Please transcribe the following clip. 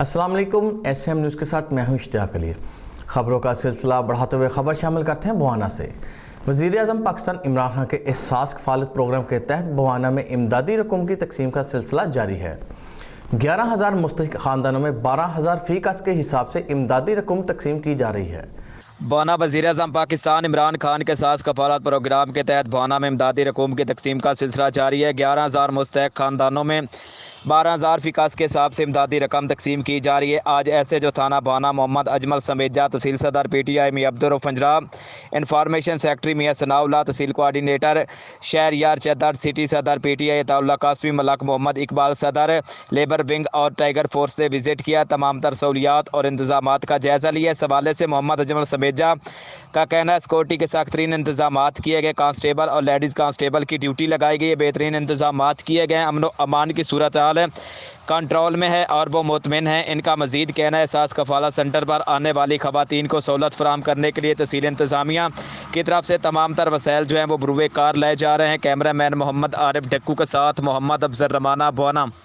अस्सलाम वालेकुम। SM news के साथ मैं हूं इश्तियाक अली। खबरों का सिलसिला बढ़ाते हुए खबर शामिल करते हैं बवाना से। वज़ीर-ए-आज़म पाकिस्तान इमरान खान के एहसास कफ़ालत प्रोग्राम के तहत बवाना में इमदादी रकूम की तकसीम का सिलसिला जारी है। 11,000 मुस्तहिक़ ख़ानदानों में 12,000 फ़ी कस के हिसाब से इमदादी रकूम तकसीम की जा रही है। बवाना वज़ीर-ए-आज़म पाकिस्तान इमरान खान के एहसास कफ़ालत प्रोग्राम के तहत बवाना में इमदादी रकूम की तकसीम का सिलसिला जारी है। 11,000 मुस्तहिक़ ख़ानदानों में 12,000 फ़ी कस के हिसाब से इमदादी रकम तकसीम की जा रही है। आज ऐसे जो थाना बवाना मोहम्मद अजमल समेजा, तहसील सदर PTI मियां अब्दुर्रऊफ़ पंजरा, इंफॉर्मेशन सेक्रेटरी मियां सनाउल्लाह, तहसील कोआर्डिनेटर शहरयार चदर, सिटी सदर PTI अताउल्लाह कासमी, मलक मोहम्मद इकबाल सदर लेबर विंग और टाइगर फोर्स से विजिट किया। तमाम तर सहूलियात और इंतजामात का जायज़ा लिया। इस हवाले से मोहम्मद अजमल समेजा का कहना है सिक्योरिटी के सख्त तरीन इंतजामात किए गए। कांस्टेबल और लेडीज़ कांस्टेबल की ड्यूटी लगाई गई है। बेहतरीन इंतजामात किए गए। अमन अमान की सूरत हाल कंट्रोल में है और वो मुतमिन है। इनका मजीद कहना है एहसास कफ़ालत सेंटर पर आने वाली ख़वातीन को सहूलत फराहम करने के लिए तहसील इंतज़ामिया की तरफ से तमाम तर वसाइल जो हैं वो बरूए कार लाए जा रहे हैं। कैमरा मैन मोहम्मद आरिफ डक्कू के साथ मोहम्मद अफजल रमाना बवाना।